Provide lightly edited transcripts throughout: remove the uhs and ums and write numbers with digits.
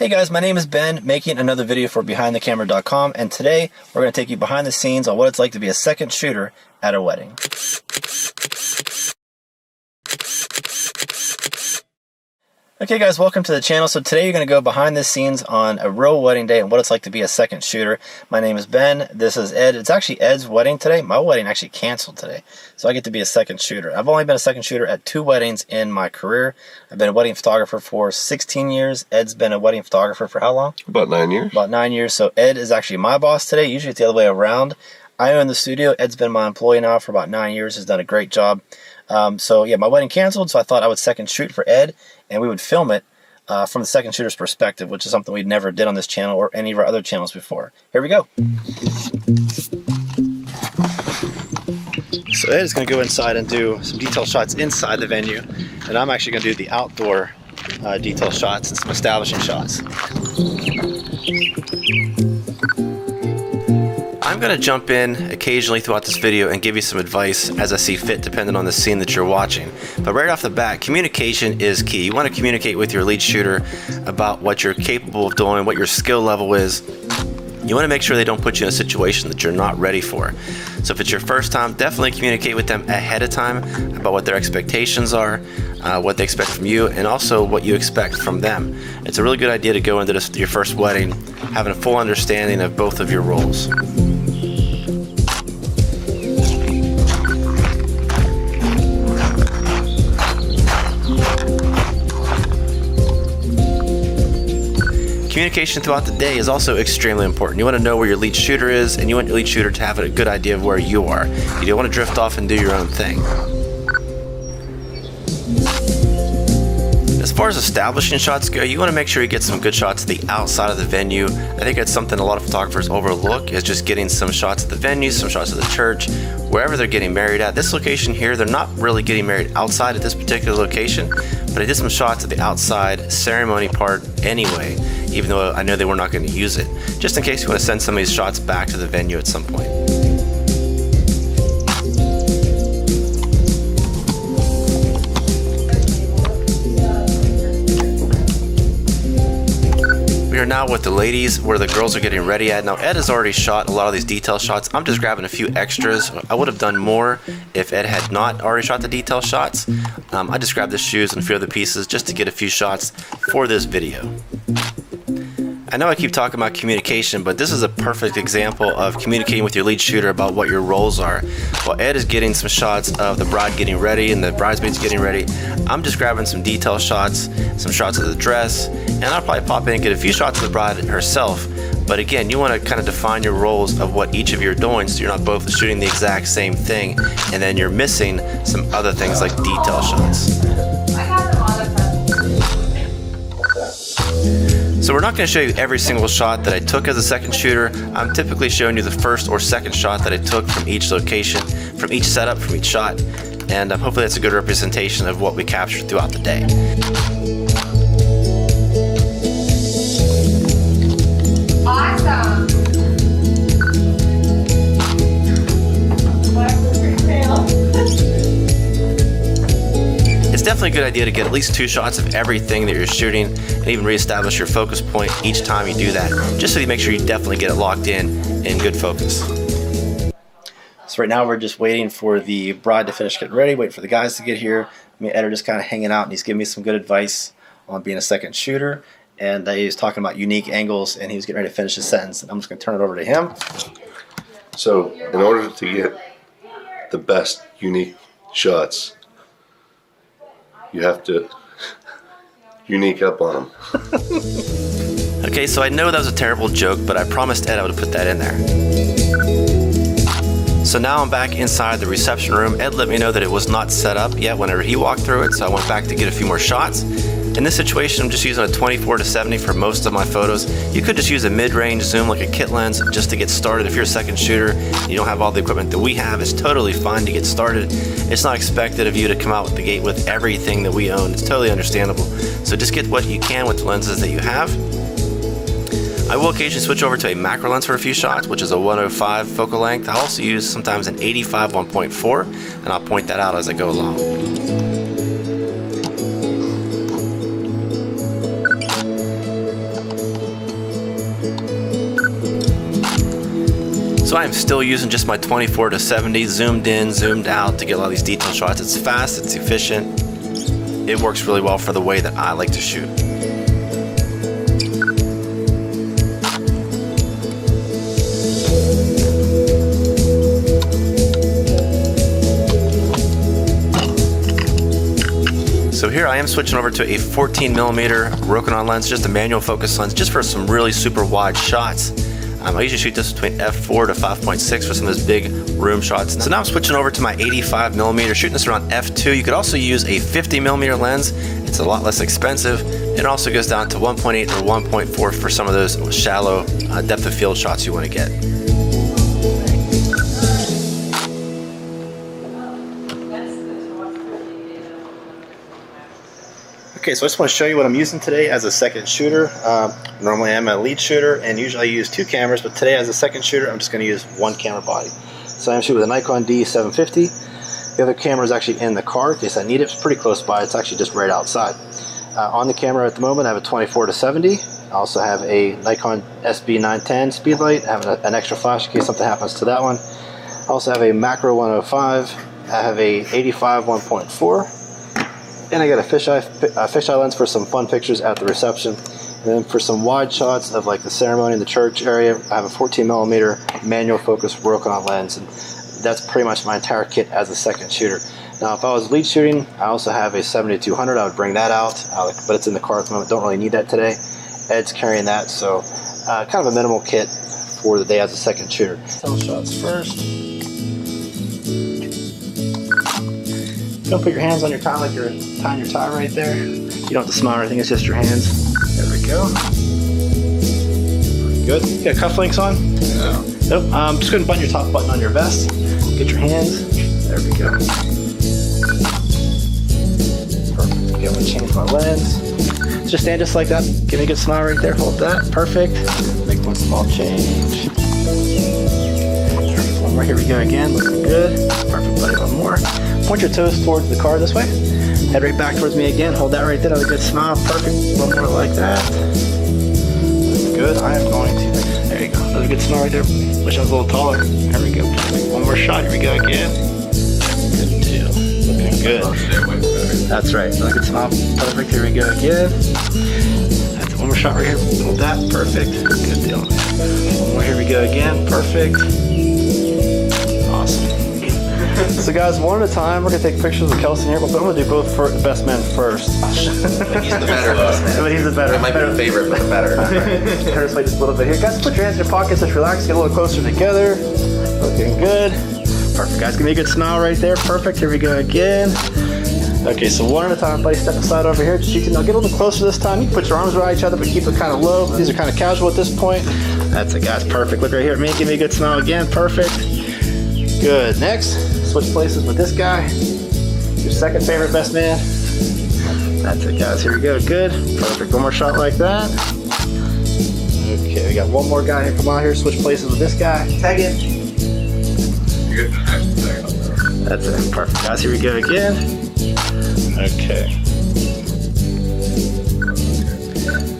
Hey guys, my name is Ben, making another video for BehindTheCamera.com, and today we're going to take you behind the scenes on what it's like to be a second shooter at a wedding. Okay guys, welcome to the channel. So today you're going to go behind the scenes on a real wedding day and what it's like to be a second shooter. My name is Ben, this is Ed. It's actually Ed's wedding today. My wedding actually canceled today, so I get to be a second shooter. I've only been a second shooter at 2 weddings in my career. I've been a wedding photographer for 16 years. Ed's been a wedding photographer for how long? About 9 years. About 9 years. So Ed is actually my boss today. Usually it's the other way around. I own the studio. Ed's been my employee now for about 9 years. He's done a great job. So yeah, my wedding canceled, so I thought I would second shoot for Ed, and we would film it from the second shooter's perspective, which is something we never did on this channel or any of our other channels before. Here we go. So Ed is going to go inside and do some detail shots inside the venue, and I'm actually going to do the outdoor detail shots and some establishing shots. I'm going to jump in occasionally throughout this video and give you some advice as I see fit depending on the scene that you're watching. But right off the bat, communication is key. You want to communicate with your lead shooter about what you're capable of doing, what your skill level is. You want to make sure they don't put you in a situation that you're not ready for. So if it's your first time, definitely communicate with them ahead of time about what their expectations are, what they expect from you, and also what you expect from them. It's a really good idea to go into your first wedding having a full understanding of both of your roles. Communication throughout the day is also extremely important. You want to know where your lead shooter is, and you want your lead shooter to have a good idea of where you are. You don't want to drift off and do your own thing. As far as establishing shots go, you want to make sure you get some good shots at the outside of the venue. I think that's something a lot of photographers overlook, is just getting some shots at the venue, some shots at the church, wherever they're getting married at. This location here, they're not really getting married outside at this particular location, but I did some shots at the outside ceremony part anyway, even though I know they were not going to use it, just in case you want to send some of these shots back to the venue at some point. We are now with the ladies, where the girls are getting ready at. Now Ed has already shot a lot of these detail shots. I'm just grabbing a few extras. I would have done more if Ed had not already shot the detail shots. I just grabbed the shoes and a few other pieces just to get a few shots for this video. I know I keep talking about communication, but this is a perfect example of communicating with your lead shooter about what your roles are. While Ed is getting some shots of the bride getting ready and the bridesmaids getting ready, I'm just grabbing some detail shots, some shots of the dress, and I'll probably pop in and get a few shots of the bride herself. But again, you want to kind of define your roles of what each of you are doing, so you're not both shooting the exact same thing, and then you're missing some other things like detail shots. So we're not going to show you every single shot that I took as a second shooter. I'm typically showing you the first or second shot that I took from each location, from each setup, from each shot, and hopefully that's a good representation of what we captured throughout the day. Awesome! It's definitely a good idea to get at least 2 shots of everything that you're shooting and even reestablish your focus point each time you do that, just so you make sure you definitely get it locked in good focus. So right now we're just waiting for the bride to finish getting ready, wait for the guys to get here. Me and Ed are just kind of hanging out, and he's giving me some good advice on being a second shooter, and he was talking about unique angles, and he was getting ready to finish his sentence, and I'm just going to turn it over to him. So in order to get the best unique shots, you have to unique up on them. Okay, so I know that was a terrible joke, but I promised Ed I would put that in there. So now I'm back inside the reception room. Ed let me know that it was not set up yet whenever he walked through it, so I went back to get a few more shots. In this situation, I'm just using a 24-70 for most of my photos. You could just use a mid-range zoom like a kit lens just to get started. If you're a second shooter and you don't have all the equipment that we have, it's totally fine to get started. It's not expected of you to come out with the gate with everything that we own. It's totally understandable. So just get what you can with the lenses that you have. I will occasionally switch over to a macro lens for a few shots, which is a 105 focal length. I'll also use sometimes an 85 1.4, and I'll point that out as I go along. So I am still using just my 24-70, zoomed in, zoomed out to get a lot of these detail shots. It's fast, it's efficient. It works really well for the way that I like to shoot. So here I am switching over to a 14mm Rokinon lens, just a manual focus lens, just for some really super wide shots. I usually shoot this between f4 to 5.6 for some of those big room shots. So now I'm switching over to my 85mm, shooting this around f2. You could also use a 50mm lens. It's a lot less expensive. It also goes down to 1.8 or 1.4 for some of those shallow depth of field shots you want to get. Okay, so I just want to show you what I'm using today as a second shooter. Normally I'm a lead shooter and usually I use 2 cameras, but today as a second shooter I'm just going to use 1 camera body. So I'm shooting with a Nikon D750. The other camera is actually in the car in case I need it. It's pretty close by. It's actually just right outside. On the camera at the moment I have a 24-70. I also have a Nikon SB910 speedlight. I have an extra flash in case something happens to that one. I also have a macro 105. I have a 85 1.4. And I got a fisheye lens for some fun pictures at the reception. And then for some wide shots of like the ceremony in the church area, I have a 14mm manual focus Rokinon lens. And that's pretty much my entire kit as a second shooter. Now if I was lead shooting, I also have a 7200. I would bring that out, but it's in the car at the moment. Don't really need that today. Ed's carrying that, so kind of a minimal kit for the day as a second shooter. Tail shots first. Don't put your hands on your tie like you're tying your tie right there. You don't have to smile or anything, it's just your hands. There we go. Good. You got cufflinks on? No. Nope. Just go ahead and button your top button on your vest. Get your hands. There we go. Perfect. Okay, I'm going to change my lens. Just stand just like that. Give me a good smile right there. Hold that. Perfect. Make one small change. One more. Here we go again. Looking good. Perfect. Buddy, one more. Point your toes towards the car this way. Head right back towards me again. Hold that right there. Have a good smile. Perfect. One more like that. Good. I am going to. There you go. Another good smile right there. Wish I was a little taller. There we go. One more shot. Here we go again. Good deal. Looking good. That's right. Another good smile. Perfect. Here we go again. That's one more shot right here. Hold that. Perfect. Good deal. One more. Here we go again. Perfect. Awesome. So guys, one at a time, we're going to take pictures of Kelson here, but I'm going to do both for the best men first. He's the better best man. But he's the better. I might be the favorite, but the better. Let's wait just a little bit here. Guys, put your hands in your pockets, just relax, get a little closer together. Looking good. Perfect, guys. Give me a good smile right there. Perfect. Here we go again. Okay, so one at a time, buddy. Step aside over here. Just now get a little closer this time. You can put your arms around each other, but keep it kind of low. These are kind of casual at this point. That's it, guys. Perfect. Look right here at me. Give me a good smile again. Perfect. Good. Next. Switch places with this guy. Your second favorite best man. That's it, guys. Here we go. Good. Perfect. One more shot like that. Okay, we got one more guy here. Come on here. Switch places with this guy. Tag it. You're good. That's it. Perfect, guys. Here we go again. Okay.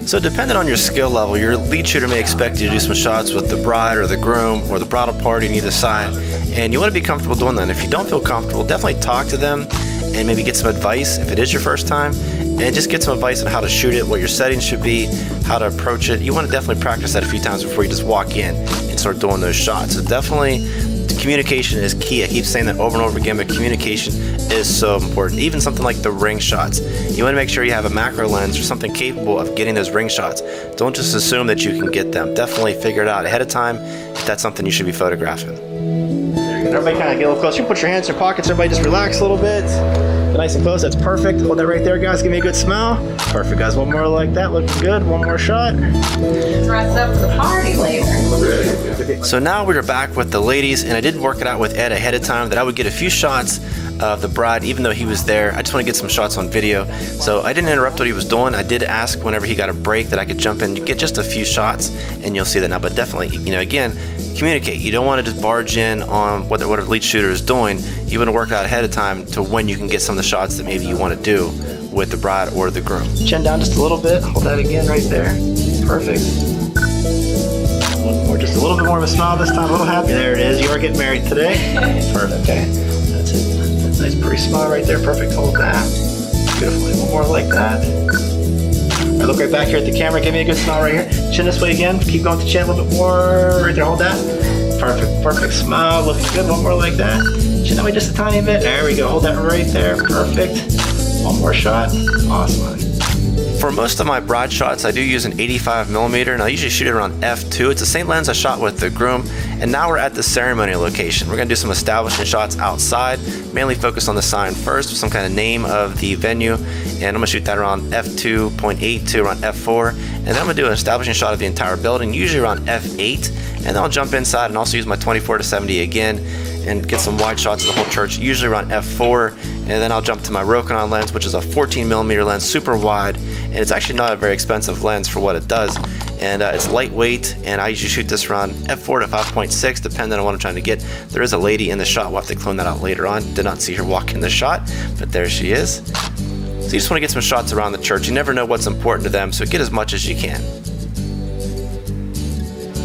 So depending on your skill level, your lead shooter may expect you to do some shots with the bride or the groom or the bridal party on either side, and you want to be comfortable doing that. If you don't feel comfortable, definitely talk to them and maybe get some advice if it is your first time, and just get some advice on how to shoot it, what your settings should be, how to approach it. You want to definitely practice that a few times before you just walk in and start doing those shots. So definitely communication is key. I keep saying that over and over again, but communication is so important. Even something like the ring shots. You want to make sure you have a macro lens or something capable of getting those ring shots. Don't just assume that you can get them. Definitely figure it out ahead of time if that's something you should be photographing. Everybody kind of get a little closer. You put your hands in your pockets. Everybody just relax a little bit. Get nice and close. That's perfect. Hold that right there, guys. Give me a good smile. Perfect, guys. One more like that. Looking good. One more shot. Dress up for the party later. So now we are back with the ladies, and I did work it out with Ed ahead of time that I would get a few shots of the bride, even though he was there. I just want to get some shots on video. So I didn't interrupt what he was doing. I did ask whenever he got a break that I could jump in, get just a few shots, and you'll see that now. But definitely, again, communicate. You don't want to just barge in on what a lead shooter is doing. You want to work out ahead of time to when you can get some of the shots that maybe you want to do with the bride or the groom. Chin down just a little bit. Hold that again right there. Perfect. little more, just a little bit more of a smile this time. A little happy. There it is. You are getting married today. Perfect. Okay. That's it. That's a nice, pretty smile right there. Perfect. Hold that. Beautiful. One more like that. All right, look right back here at the camera. Give me a good smile right here. Chin this way again. Keep going to chin a little bit more. Right there. Hold that. Perfect. Perfect smile. Looking good. One more like that. Chin that way just a tiny bit. There we go. Hold that right there. Perfect. One more shot. Awesome, honey. For most of my broad shots, I do use an 85mm, and I usually shoot it around f2. It's the same lens I shot with the groom, and now we're at the ceremony location. We're gonna do some establishing shots outside, mainly focus on the sign first with some kind of name of the venue, and I'm gonna shoot that around f2.8 to around f4, and then I'm gonna do an establishing shot of the entire building, usually around f8, and then I'll jump inside and also use my 24-70 again, and get some wide shots of the whole church, usually around f4, and then I'll jump to my Rokinon lens, which is a 14mm lens, super wide, and it's actually not a very expensive lens for what it does, and it's lightweight, and I usually shoot this around f4 to 5.6, depending on what I'm trying to get. There is a lady in the shot. We'll have to clone that out later on. Did not see her walk in the shot, but there she is. So you just want to get some shots around the church. You never know what's important to them, so get as much as you can.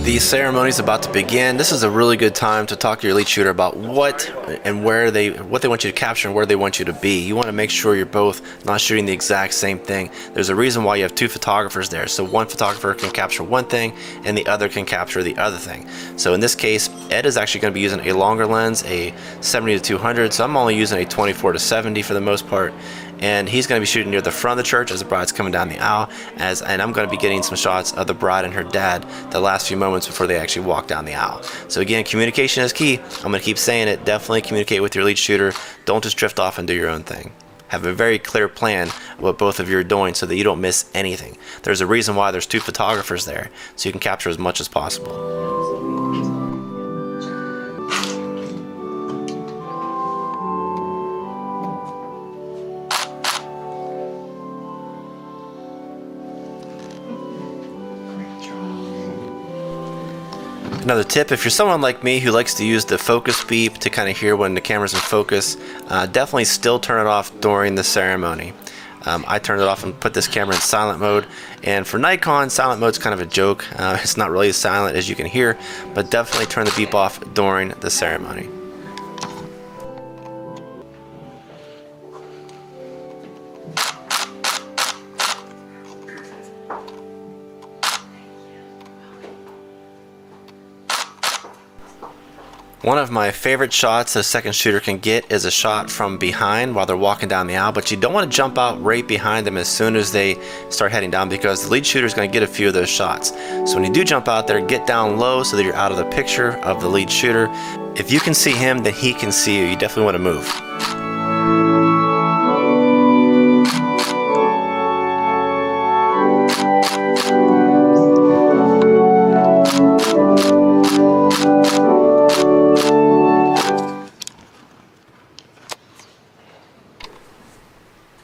The ceremony is about to begin. This is a really good time to talk to your lead shooter about what and what they want you to capture and where they want you to be. You want to make sure you're both not shooting the exact same thing. There's a reason why you have two photographers there. So one photographer can capture one thing and the other can capture the other thing. So in this case, Ed is actually going to be using a longer lens, a 70-200. So I'm only using a 24-70 for the most part. And he's going to be shooting near the front of the church as the bride's coming down the aisle, and I'm going to be getting some shots of the bride and her dad the last few moments before they actually walk down the aisle. So again, communication is key. I'm going to keep saying it. Definitely communicate with your lead shooter. Don't just drift off and do your own thing. Have a very clear plan of what both of you are doing so that you don't miss anything. There's a reason why there's two photographers there, so you can capture as much as possible. Another tip, if you're someone like me who likes to use the focus beep to kind of hear when the camera's in focus, definitely still turn it off during the ceremony. I turned it off and put this camera in silent mode, and for Nikon, silent mode's kind of a joke. It's not really as silent as you can hear, but definitely turn the beep off during the ceremony. One of my favorite shots a second shooter can get is a shot from behind while they're walking down the aisle, but you don't want to jump out right behind them as soon as they start heading down, because the lead shooter is going to get a few of those shots. So when you do jump out there, get down low so that you're out of the picture of the lead shooter. If you can see him, then he can see you. You definitely want to move.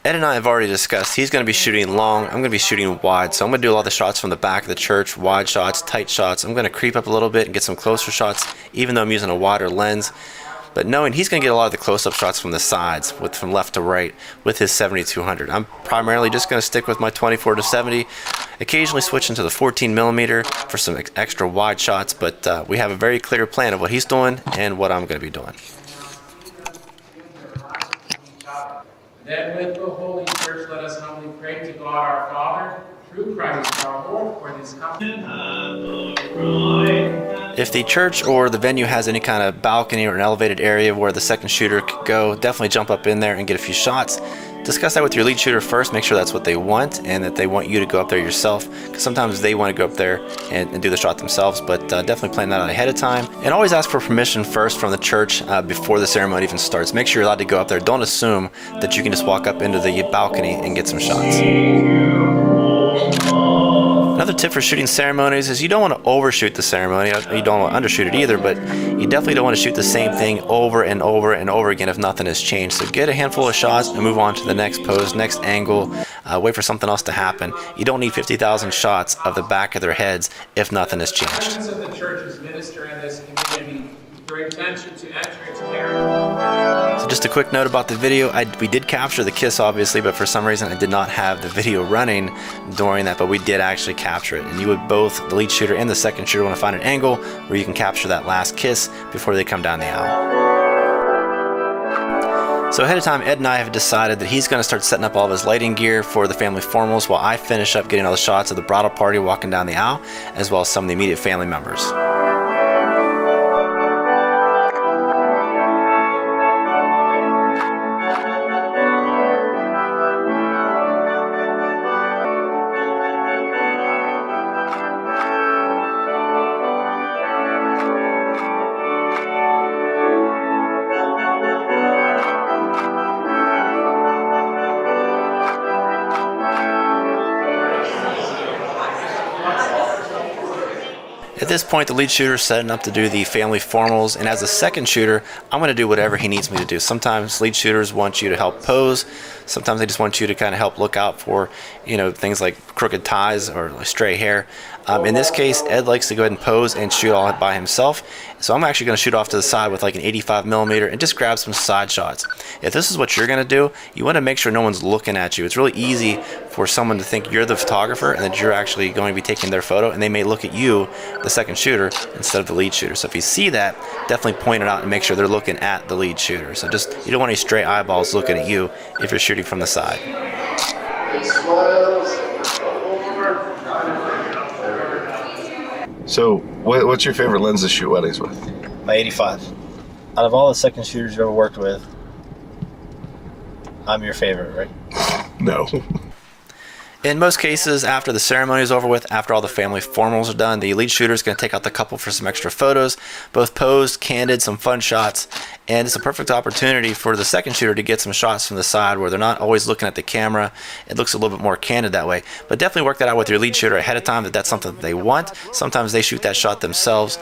Ed and I have already discussed he's going to be shooting long, I'm going to be shooting wide, so I'm going to do a lot of the shots from the back of the church, wide shots, tight shots. I'm going to creep up a little bit and get some closer shots, even though I'm using a wider lens. But knowing he's going to get a lot of the close-up shots from the sides, from left to right, with his 70-200. I'm primarily just going to stick with my 24-70, occasionally switch into the 14mm for some extra wide shots, but we have a very clear plan of what he's doing and what I'm going to be doing. Then with the Holy Church, let us humbly pray to God our Father, through Christ our Lord, for this company. If the church or the venue has any kind of balcony or an elevated area where the second shooter could go, definitely jump up in there and get a few shots. Discuss that with your lead shooter first, make sure that's what they want and that they want you to go up there yourself, because sometimes they want to go up there and do the shot themselves, but definitely plan that out ahead of time. And always ask for permission first from the church before the ceremony even starts. Make sure you're allowed to go up there. Don't assume that you can just walk up into the balcony and get some shots. Another tip for shooting ceremonies is you don't want to overshoot the ceremony. You don't want to undershoot it either, but you definitely don't want to shoot the same thing over and over and over again if nothing has changed. So get a handful of shots and move on to the next pose, next angle, wait for something else to happen. You don't need 50,000 shots of the back of their heads if nothing has changed. The of the church's minister in this community your intention to enter its character. So just a quick note about the video. We did capture the kiss, obviously, but for some reason I did not have the video running during that, but we did actually capture it. And you would both, the lead shooter and the second shooter, want to find an angle where you can capture that last kiss before they come down the aisle. So ahead of time, Ed and I have decided that he's going to start setting up all of his lighting gear for the family formals while I finish up getting all the shots of the bridal party walking down the aisle, as well as some of the immediate family members. At this point, the lead shooter is setting up to do the family formals, and as a second shooter, I'm going to do whatever he needs me to do. Sometimes lead shooters want you to help pose. Sometimes they just want you to kind of help look out for, things like crooked ties or like stray hair. In this case, Ed likes to go ahead and pose and shoot all by himself. So I'm actually going to shoot off to the side with like an 85mm and just grab some side shots. If this is what you're going to do, you want to make sure no one's looking at you. It's really easy for someone to think you're the photographer and that you're actually going to be taking their photo, and they may look at you, the second shooter, instead of the lead shooter. So if you see that, definitely point it out and make sure they're looking at the lead shooter. So you don't want any stray eyeballs looking at you if you're shooting from the side. So, what's your favorite lens to shoot weddings with? My 85. Out of all the second shooters you ever worked with, I'm your favorite, right? No. In most cases, after the ceremony is over with, after all the family formals are done, the lead shooter is going to take out the couple for some extra photos, both posed, candid, some fun shots, and it's a perfect opportunity for the second shooter to get some shots from the side where they're not always looking at the camera. It looks a little bit more candid that way, but definitely work that out with your lead shooter ahead of time that that's something that they want. Sometimes they shoot that shot themselves,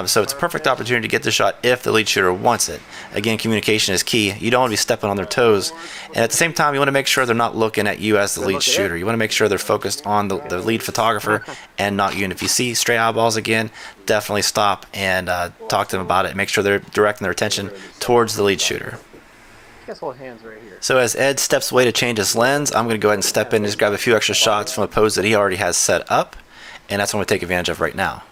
so it's a perfect opportunity to get the shot if the lead shooter wants it. Again, communication is key. You don't want to be stepping on their toes, and at the same time, you want to make sure they're not looking at you as the lead shooter. You want to make sure they're focused on the lead photographer and not you. And if you see stray eyeballs again, definitely stop and talk to them about it. Make sure they're directing their attention towards the lead shooter. Hold hands right here. So as Ed steps away to change his lens, I'm going to go ahead and step in and just grab a few extra shots from a pose that he already has set up, and that's what I'm going to take advantage of right now.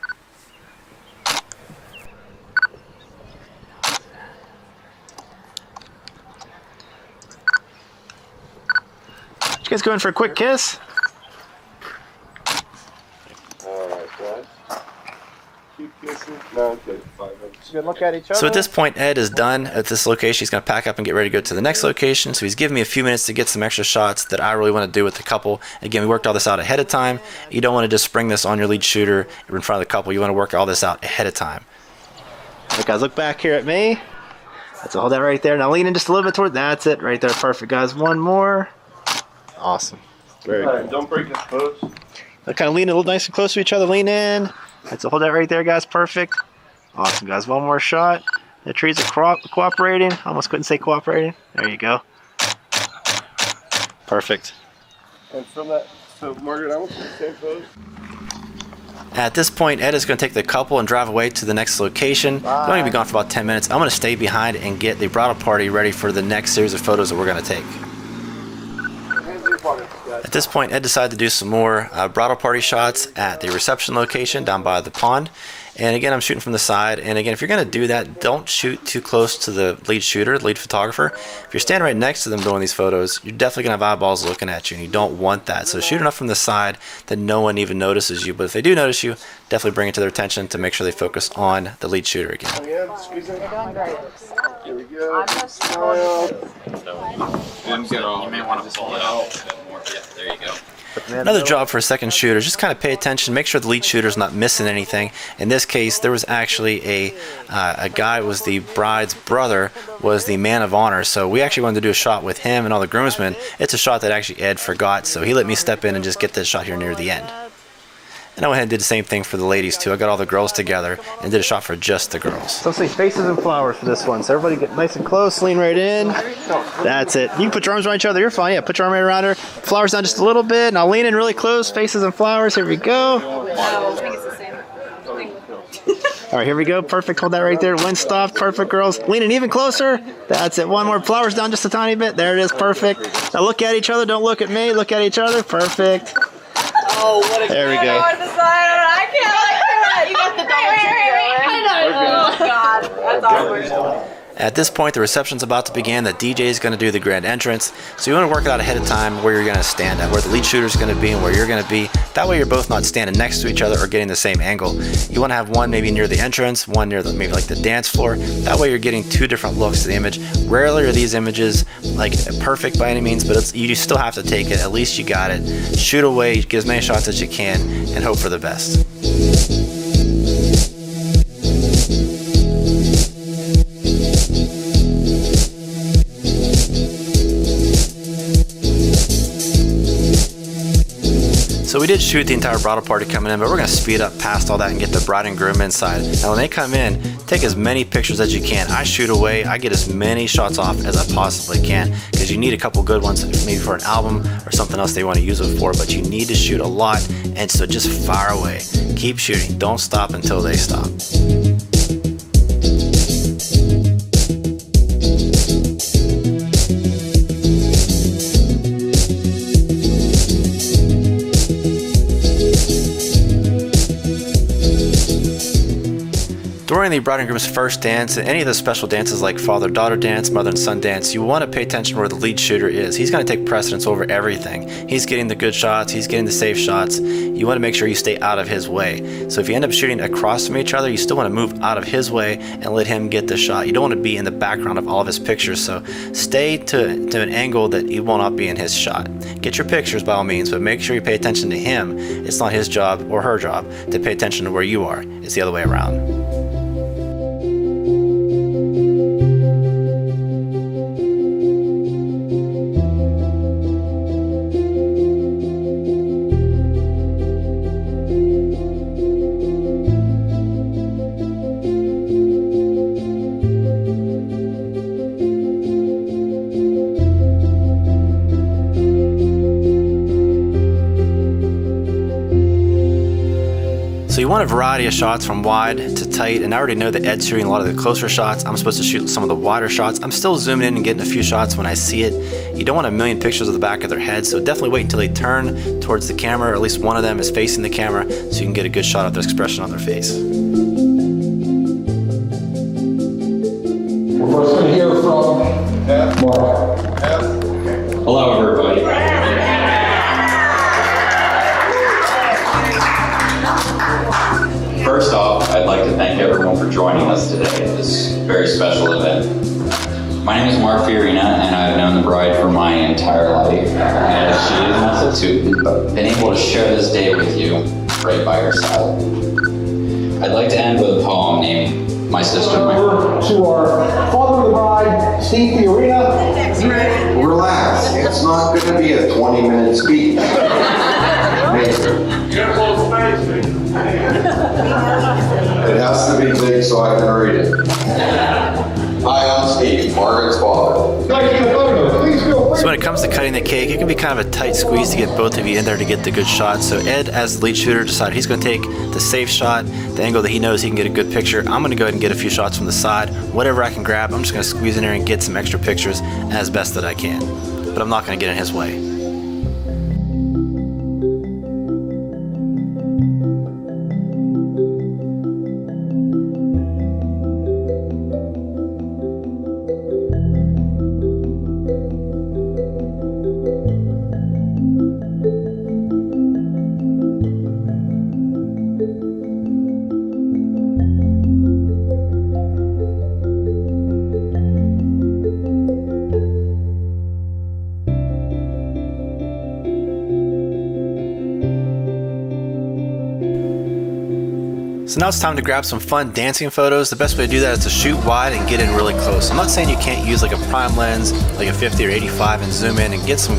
You guys going for a quick kiss? Good look at each other. So at this point, Ed is done at this location. He's going to pack up and get ready to go to the next location. So he's giving me a few minutes to get some extra shots that I really want to do with the couple. Again, we worked all this out ahead of time. You don't want to just spring this on your lead shooter in front of the couple. You want to work all this out ahead of time. Right, guys, look back here at me. Let's hold that right there. Now lean in just a little bit toward. That's it, right there. Perfect, guys. One more. Awesome. Very good. Don't break this pose. Now kind of lean a little nice and close to each other. Lean in. Let's hold that right there, guys. Perfect. Awesome, guys. One more shot. The trees are cooperating. Almost couldn't say cooperating. There you go. Perfect. And from that, so Margaret, I want the same pose. At this point, Ed is going to take the couple and drive away to the next location. We're going to be gone for about 10 minutes. I'm going to stay behind and get the bridal party ready for the next series of photos that we're going to take. At this point, Ed decided to do some more bridal party shots at the reception location down by the pond. And again, I'm shooting from the side. And again, if you're going to do that, don't shoot too close to the lead shooter, lead photographer. If you're standing right next to them doing these photos, you're definitely going to have eyeballs looking at you, and you don't want that. So shoot enough from the side that no one even notices you. But if they do notice you, definitely bring it to their attention to make sure they focus on the lead shooter again. Here we go. You may want to pull it out a bit more. Yeah, there you go. Another job for a second shooter is just kind of pay attention, make sure the lead shooter is not missing anything. In this case, there was actually a guy who was the bride's brother, was the man of honor. So we actually wanted to do a shot with him and all the groomsmen. It's a shot that actually Ed forgot, so he let me step in and just get this shot here near the end. And I went ahead and did the same thing for the ladies too. I got all the girls together and did a shot for just the girls. So let's say faces and flowers for this one. So everybody get nice and close, lean right in. That's it. You can put your arms around each other. You're fine. Yeah, put your arm right around her. Flowers down just a little bit. Now lean in really close. Faces and flowers. Here we go. No, I think it's the same thing. All right, here we go. Perfect. Hold that right there. Wind stop. Perfect, girls. Leaning even closer. That's it. One more. Flowers down just a tiny bit. There it is. Perfect. Now look at each other. Don't look at me. Look at each other. Perfect. Oh, what a There we go. I can't like it. You got the double cheeseburger. Oh, God. That's awkward. At this point, the reception's about to begin. The DJ is going to do the grand entrance. So you want to work it out ahead of time where you're going to stand at, where the lead shooter is going to be and where you're going to be. That way you're both not standing next to each other or getting the same angle. You want to have one maybe near the entrance, one near the, maybe like the dance floor. That way you're getting two different looks to the image. Rarely are these images like perfect by any means, but you still have to take it. At least you got it. Shoot away, get as many shots as you can, and hope for the best. So we did shoot the entire bridal party coming in, but we're going to speed up past all that and get the bride and groom inside. Now when they come in, take as many pictures as you can. I shoot away, I get as many shots off as I possibly can, because you need a couple good ones, maybe for an album or something else they want to use it for, but you need to shoot a lot, and so just fire away. Keep shooting, don't stop until they stop. During the bride and groom's first dance, and any of the special dances like father-daughter dance, mother and son dance, you want to pay attention where the lead shooter is. He's going to take precedence over everything. He's getting the good shots, he's getting the safe shots. You want to make sure you stay out of his way. So if you end up shooting across from each other, you still want to move out of his way and let him get the shot. You don't want to be in the background of all of his pictures, so stay to an angle that you will not be in his shot. Get your pictures by all means, but make sure you pay attention to him. It's not his job or her job to pay attention to where you are. It's the other way around. So you want a variety of shots from wide to tight, and I already know that Ed's shooting a lot of the closer shots. I'm supposed to shoot some of the wider shots. I'm still zooming in and getting a few shots when I see it. You don't want a million pictures of the back of their head, so definitely wait until they turn towards the camera, or at least one of them is facing the camera, so you can get a good shot of the expression on their face. We're first going to hear from Mark. Hello, everybody. First off, I'd like to thank everyone for joining us today at this very special event. My name is Mark Fiorina, and I've known the bride for my entire life, and she is also too, but been able to share this day with you right by her side. I'd like to end with a poem named My Sister. Over to our father of the bride, Steve Fiorina. Relax. It's not going to be a 20-minute speech. It has to be big so I can read it. Hi, I'm Steve, Margaret's father. So when it comes to cutting the cake, it can be kind of a tight squeeze to get both of you in there to get the good shot. So Ed, as the lead shooter, decided he's going to take the safe shot, the angle that he knows he can get a good picture. I'm going to go ahead and get a few shots from the side. Whatever I can grab, I'm just going to squeeze in there and get some extra pictures as best that I can. But I'm not going to get in his way. So now it's time to grab some fun dancing photos. The best way to do that is to shoot wide and get in really close. I'm not saying you can't use like a prime lens, like a 50 or 85 and zoom in and get some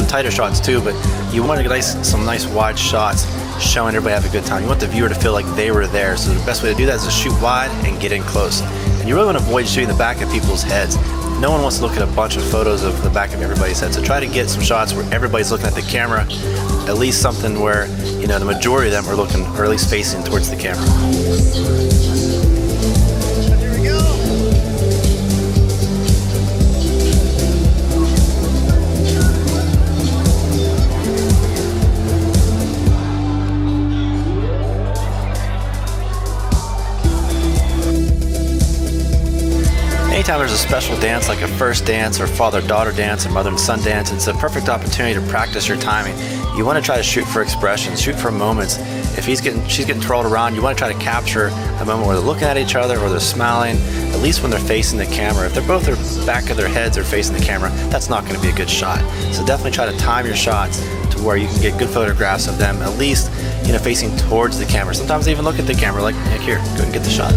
tighter shots too, but you want to get some nice wide shots showing everybody have a good time. You want the viewer to feel like they were there. So the best way to do that is to shoot wide and get in close. And you really want to avoid shooting the back of people's heads. No one wants to look at a bunch of photos of the back of everybody's head. So try to get some shots where everybody's looking at the camera, at least something where, you know, the majority of them are looking, or at least facing towards the camera. anytime there's a special dance like a first dance or father-daughter dance or mother and son dance, it's a perfect opportunity to practice your timing. You want to try to shoot for expressions, shoot for moments. If she's getting twirled around, you want to try to capture a moment where they're looking at each other or they're smiling, at least when they're facing the camera. If they're both the back of their heads or facing the camera, that's not going to be a good shot. So definitely try to time your shots to where you can get good photographs of them, at least, you know, facing towards the camera. Sometimes they even look at the camera like here, go and get the shot.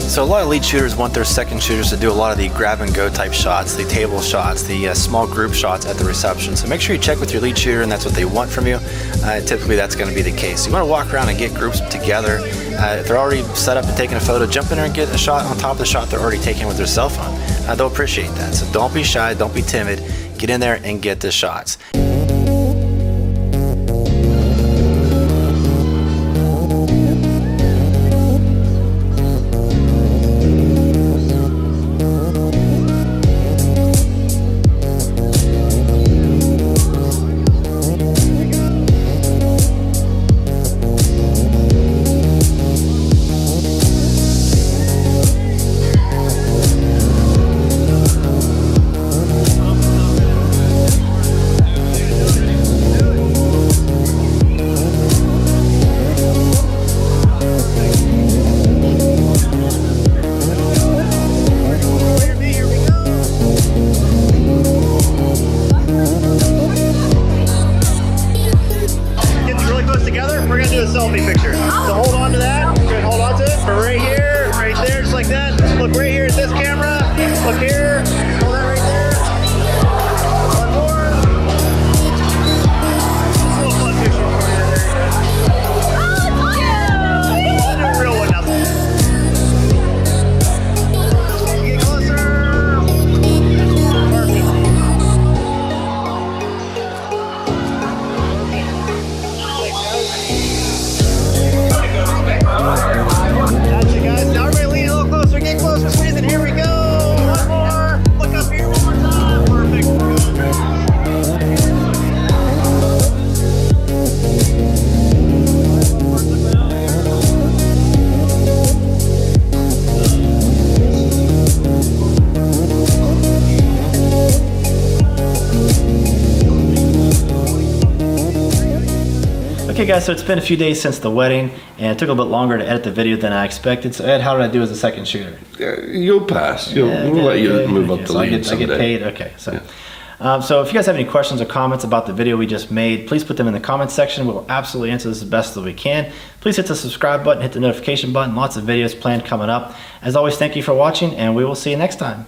So a lot of lead shooters want their second shooters to do a lot of the grab and go type shots, the table shots, the small group shots at the reception. So make sure you check with your lead shooter and that's what they want from you. Typically that's going to be the case. You want to walk around and get groups together. If they're already set up and taking a photo, jump in there and get a shot on top of the shot they're already taking with their cell phone. They'll appreciate that. So don't be shy, don't be timid. Get in there and get the shots. We're gonna do a selfie picture. So hold on to that. Good, hold on to it. But right here, right there, just like that. Look right here at this camera. Look here. Hold that right there. One more. Just a little fun picture for you. There you go. I'll do a real one now. Get closer. That's it, guys. Now everybody lean a little closer. Get closer, squeeze it. Here we go. One more. Look up here one more time. Perfect. Okay guys, so it's been a few days since the wedding and it took a little bit longer to edit the video than I expected. So Ed, how did I do as a second shooter? You'll pass. We'll let you move up the so lead someday. I get paid? Okay. So if you guys have any questions or comments about the video we just made, please put them in the comments section. We'll absolutely answer this as best as we can. Please hit the subscribe button, hit the notification button. Lots of videos planned coming up. As always, thank you for watching and we will see you next time.